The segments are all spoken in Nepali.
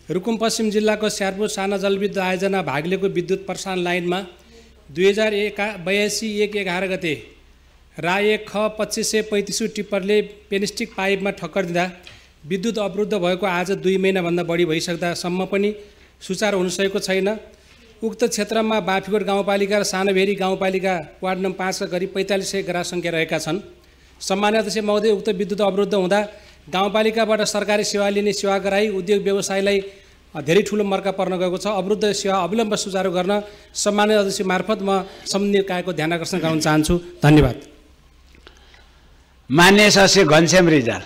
रुकुम पश्चिम जिल्लाको स्यारपुर साना जलविद्युत आयोजना भाग्लेको विद्युत प्रसारण लाइनमा 2082-1-11 गते रा 1 ख 2535 टिप्परले पेनिस्टिक पाइपमा ठक्कर दिँदा विद्युत अवरुद्ध भएको आज 2 महिनाभन्दा बढी भइसक्दासम्म पनि सुचारू हुन सकेको छैन। उक्त क्षेत्रमा बाँफीकोट गाउँपालिका र सानोभेरी गाउँपालिका वार्ड नम्बर 5 का करिब 4500 ग्राहक सङ्ख्या रहेका छन्। सम्माननीय अध्यक्ष महोदय, उक्त विद्युत अवरुद्ध हुँदा गाउँपालिकाबाट सरकारी सेवा लिने सेवाग्राही उद्योग व्यवसायलाई धेरै ठुलो मर्का पर्न गएको छ। अवरुद्ध सेवा अविलम्ब सुचारू गर्न सम्माननीय अध्यक्ष मार्फत म सम्बन्धित निकायको ध्यान आकर्षण गराउन चाहन्छु। धन्यवाद। मान्य सदस्य घनश्याम रिजाल।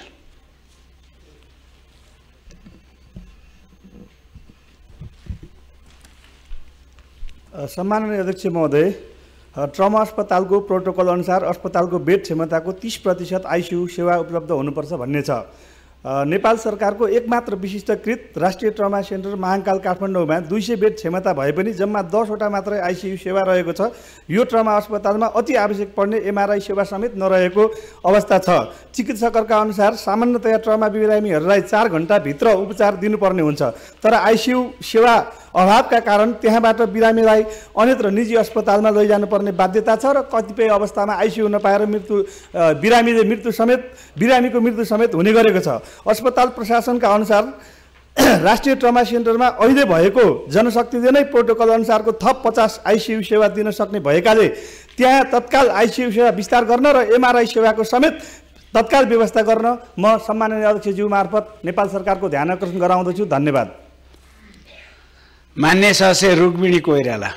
सम्माननीय अध्यक्ष महोदय, ट्रमा अस्पतालको प्रोटोकल अनुसार अस्पतालको बेड क्षमताको 30% आइसियु सेवा उपलब्ध हुनुपर्छ भन्ने छ। नेपाल सरकारको एकमात्र विशिष्टकृत राष्ट्रिय ट्रमा सेन्टर महाकाल काठमाडौँमा 200 बेड क्षमता भए पनि जम्मा 10वटा मात्रै आइसियु सेवा रहेको छ। यो ट्रमा अस्पतालमा अति आवश्यक पर्ने एमआरआई सेवा समेत नरहेको अवस्था छ। चिकित्सकहरूका अनुसार सामान्यतया ट्रमा बिरामीहरूलाई 4 घण्टाभित्र उपचार दिनुपर्ने हुन्छ, तर आइसियु सेवा अभावका कारण त्यहाँबाट बिरामीलाई अन्यत्र निजी अस्पतालमा लैजानुपर्ने बाध्यता छ र कतिपय अवस्थामा आइसियु नपाएर बिरामीको मृत्यु समेत हुने गरेको छ। अस्पताल प्रशासनका अनुसार राष्ट्रिय ट्रमा सेन्टरमा अहिले भएको जनशक्तिले नै प्रोटोकल अनुसारको थप 50 आइसियु सेवा दिन सक्ने भएकाले त्यहाँ तत्काल आइसियु सेवा विस्तार गर्न र एमआरआई सेवाको समेत तत्काल व्यवस्था गर्न म सम्माननीय अध्यक्षज्यू मार्फत नेपाल सरकारको ध्यान आकर्षण गराउँदछु। धन्यवाद। मान्य सदस्य रुक्मिणी कोइराला।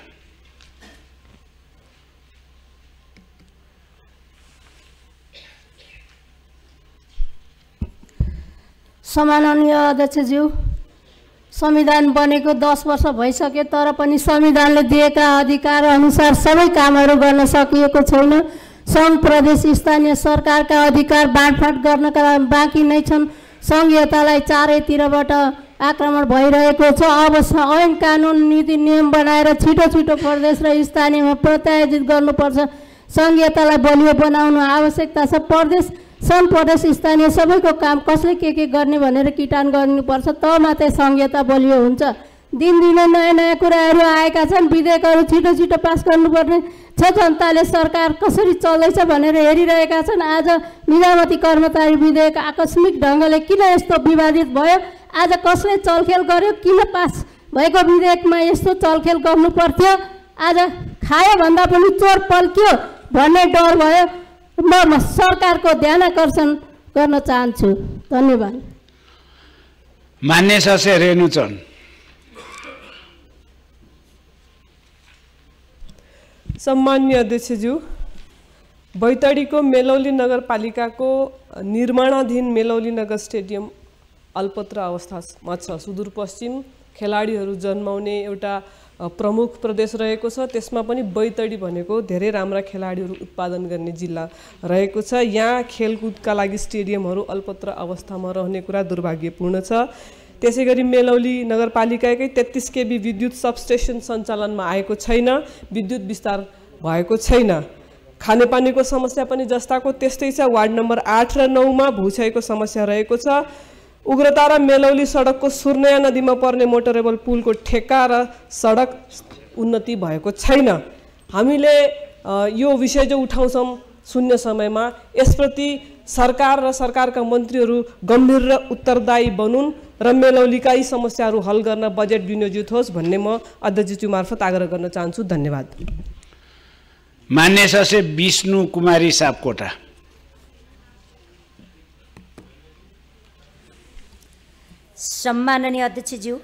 सम्माननीय अध्यक्षज्यू, संविधान बनेको 10 वर्ष भइसक्यो, तर पनि संविधानले दिएका अधिकार अनुसार सबै कामहरू गर्न सकिएको छैन। सङ्घ प्रदेश स्थानीय सरकारका अधिकार बाँडफाँड गर्नका बाँकी नै छन्। सङ्घीयतालाई चारैतिरबाट आक्रमण भइरहेको छ। अब ऐन कानुन नीति नियम बनाएर छिटो प्रदेश र स्थानीयमा प्रत्यायोजित गर्नुपर्छ। सङ्घीयतालाई बलियो बनाउनु आवश्यकता छ। प्रदेश स्थानीय सबैको काम कसले के गर्ने भनेर किटान गर्नुपर्छ, त मात्रै सङ्घीयता बलियो हुन्छ। दिनदिनै नयाँ कुराहरू आएका छन्। विधेयकहरू छिटो पास गर्नुपर्ने छ। जनताले सरकार कसरी चल्दैछ भनेर हेरिरहेका छन्। आज निजामती कर्मचारी विधेयक आकस्मिक ढङ्गले किन यस्तो विवादित भयो? आज कसले चलखेल गर्यो? किन पास भएको विधेयकमा यस्तो चलखेल गर्नु पर्थ्यो? आज खायो भन्दा पनि चोर पल्क्यो भन्ने डर भयो। म सरकारको ध्यान आकर्षण गर्न चाहन्छु। धन्यवाद। मान्य सदस्य रेणुचन। सम्मान्य अध्यक्षज्यू, बैतडीको मेलौली नगरपालिकाको निर्माणाधीन मेलौली नगर स्टेडियम अल्पत्र अवस्थामा छ। सुदूरपश्चिम खेलाडीहरू जन्माउने एउटा प्रमुख प्रदेश रहेको छ। त्यसमा पनि बैतडी भनेको धेरै राम्रा खेलाडीहरू उत्पादन गर्ने जिल्ला रहेको छ। यहाँ खेलकुदका लागि स्टेडियमहरू अल्पत्र अवस्थामा रहने कुरा दुर्भाग्यपूर्ण छ। त्यसै गरी मेलौली नगरपालिकाकै 33 केबी विद्युत सबस्टेसन सञ्चालनमा आएको छैन। विद्युत विस्तार भएको छैन। खानेपानीको समस्या पनि जस्ताको त्यस्तै छ। वार्ड नम्बर 8 र 9 मा भूक्षयको समस्या रहेको छ। उग्रतारा मेलौली सडकको सुर्नया नदीमा पर्ने मोटरेबल पुलको ठेक्का र सडक उन्नति भएको छैन। हामीले यो विषय जो उठाउँछौँ शून्य समयमा, यसप्रति सरकार र सरकारका मन्त्रीहरू गम्भीर र उत्तरदायी बनुन् र मेलौलीका यी समस्याहरू हल गर्न बजेट विनियोजित होस् भन्ने म अध्यक्षज्यू मार्फत आग्रह गर्न चाहन्छु। धन्यवाद। मान्य सदस्य विष्णु कुमारी सापकोटा। सम्माननीय अध्यक्षज्यू,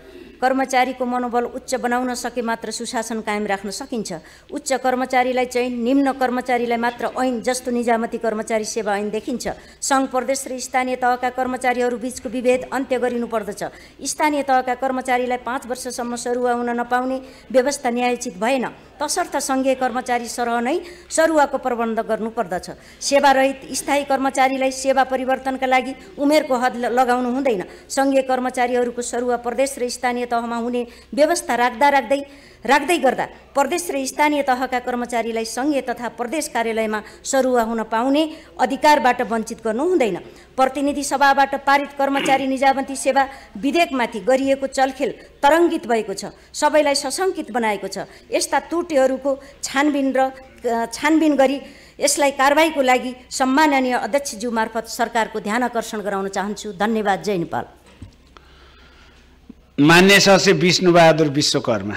कर्मचारीको मनोबल उच्च बनाउन सके मात्र सुशासन कायम राख्न सकिन्छ। उच्च कर्मचारीलाई चाहिँ निम्न कर्मचारीलाई मात्र ऐन जस्तो निजामती कर्मचारी सेवा ऐन देखिन्छ। सङ्घ प्रदेश र स्थानीय तहका कर्मचारीहरू बीचको विभेद अन्त्य गरिनुपर्दछ। स्थानीय तहका कर्मचारीलाई 5 वर्षसम्म सरुवा हुन नपाउने व्यवस्था न्यायोचित भएन। तसर्थ सङ्घीय कर्मचारी सरह नै सरुवाको प्रबन्ध गर्नुपर्दछ। सेवारहित स्थायी कर्मचारीलाई सेवा परिवर्तनका लागि उमेरको हद लगाउनु हुँदैन। सङ्घीय कर्मचारीहरूको सरुवा प्रदेश र स्थानीय तहमा हुने व्यवस्था राख्दै गर्दा प्रदेश र स्थानीय तहका कर्मचारीलाई सङ्घीय तथा प्रदेश कार्यालयमा सरुवा हुन पाउने अधिकारबाट वञ्चित गर्नु हुँदैन। प्रतिनिधि सभाबाट पारित कर्मचारी निजामती सेवा विधेयकमाथि गरिएको चलखेल तरङ्गित भएको छ, सबैलाई सशङ्कित बनाएको छ। यस्ता त्रुटिहरूको छानबिन गरी यसलाई कारबाहीको लागि सम्माननीय अध्यक्षज्यू मार्फत सरकारको ध्यान आकर्षण गराउन चाहन्छु। धन्यवाद। जय नेपाल। मान्य सदस्य विष्णुबहादुर विश्वकर्मा।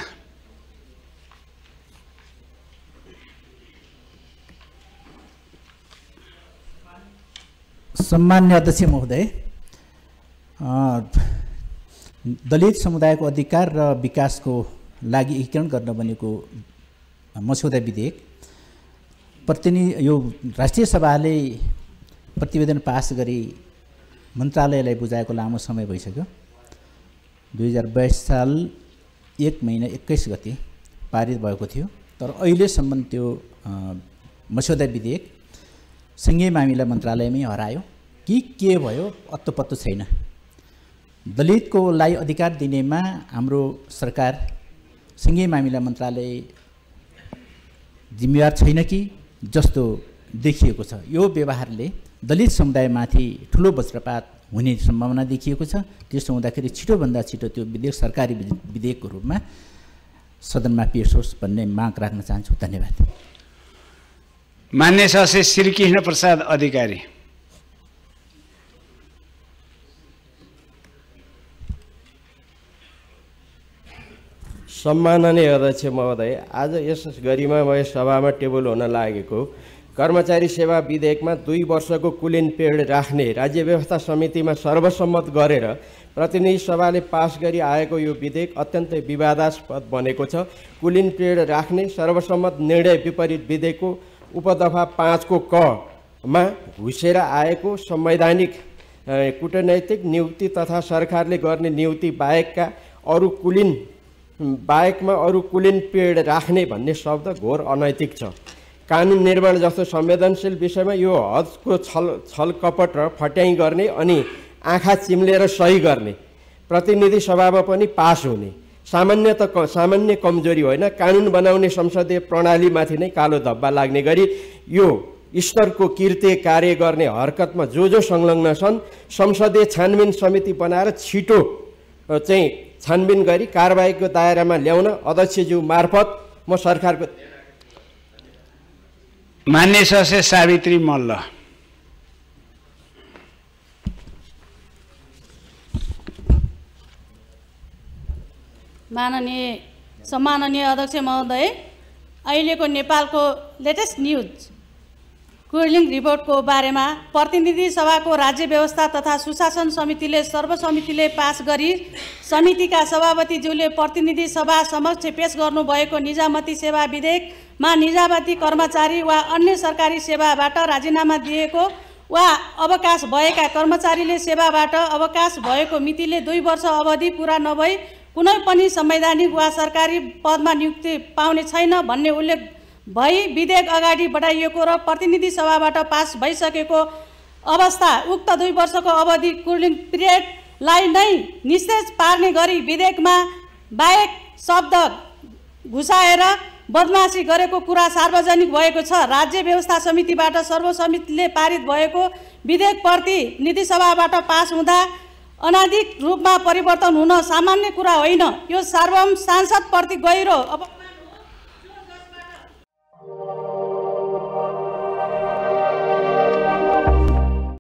सम्मान्य अध्यक्ष महोदय, दलित समुदायको अधिकार र विकासको लागि एकीकरण गर्न बनेको मस्यौदा विधेयक यो राष्ट्रिय सभाले प्रतिवेदन पास गरी मन्त्रालयलाई बुझाएको लामो समय भइसक्यो। 2022 साल 1 महिना 21 गते पारित भएको थियो, तर अहिलेसम्म त्यो मस्यौदा विधेयक सङ्घीय मामिला मन्त्रालयमै हरायो कि के भयो अत्तो छैन। दलितकोलाई अधिकार दिनेमा हाम्रो सरकार सङ्घीय मामिला मन्त्रालय जिम्मेवार छैन कि जस्तो देखिएको छ। यो व्यवहारले दलित समुदायमाथि ठुलो वज्रपात हुने सम्भावना देखिएको छ। त्यसो हुँदाखेरि छिटोभन्दा छिटो त्यो विधेयक सरकारी विधेयकको रूपमा सदनमा पेश होस् भन्ने माग राख्न चाहन्छु। धन्यवाद। मान्य सदस्य श्रीकृष्ण प्रसाद अधिकारी। सम्माननीय अध्यक्ष महोदय, आज यस गरिमामय सभामा टेबल हुन लागेको कर्मचारी सेवा विधेयकमा 2 वर्षको कुलिन पिरियड राख्ने राज्य व्यवस्था समितिमा सर्वसम्मत गरेर प्रतिनिधि सभाले पास गरी आएको यो विधेयक अत्यन्तै विवादास्पद बनेको छ। कुलिन पिरियड राख्ने सर्वसम्मत निर्णय विपरीत विधेयकको उपदफा 5 को क मा घुसेर आएको संवैधानिक कूटनैतिक नियुक्ति तथा सरकारले गर्ने नियुक्ति बाहेकमा अरू कुलिन पिरियड राख्ने भन्ने शब्द घोर अनैतिक छ। कानुन निर्माण जस्तो संवेदनशील विषयमा यो हदको छलकपट र फट्याइ गर्ने अनि आँखा चिम्लेर सही गर्ने प्रतिनिधि सभामा पनि पास हुने सामान्य कमजोरी होइन, कानुन बनाउने संसदीय प्रणालीमाथि नै कालो धब्बा लाग्ने गरी यो स्तरको कृत्य कार्य गर्ने हरकतमा जो संलग्न छन् संसदीय छानबिन समिति बनाएर छिटो चाहिँ छानबिन गरी कारबाहीको दायरामा ल्याउन अध्यक्षज्यू मार्फत म सरकारको। मान्य सदस्य सावित्री मल्ल। सम्माननीय अध्यक्ष महोदय, अहिलेको नेपालको लेटेस्ट न्युज कुर्लिङ रिपोर्टको बारेमा प्रतिनिधि सभाको राज्य व्यवस्था तथा सुशासन समितिले सर्वसम्मतिले पास गरी समितिका सभापतिज्यूले प्रतिनिधि सभा समक्ष पेश गर्नुभएको निजामती सेवा विधेयकमा निजामती कर्मचारी वा अन्य सरकारी सेवाबाट राजीनामा दिएको वा अवकाश भएका कर्मचारीले सेवाबाट अवकाश भएको मितिले 2 वर्ष अवधि पूरा नभई कुनै पनि संवैधानिक वा सरकारी पदमा नियुक्ति पाउने छैन भन्ने उल्लेख भई विधेयक अगाडि बढाइएको र प्रतिनिधि सभाबाट पास भइसकेको अवस्था उक्त 2 वर्षको अवधि कुलिङ पिरियडलाई नै निस्तेज पार्ने गरी विधेयकमा बाहेक शब्द घुसाएर बदमासी गरेको कुरा सार्वजनिक भएको छ। राज्य व्यवस्था समितिबाट सर्वसम्मतिले पारित भएको विधेयक प्रतिनिधि सभाबाट पास हुँदा अनाधिक रूपमा परिवर्तन हुन सामान्य कुरा होइन। यो सार्वभौम सांसदप्रति गहिरो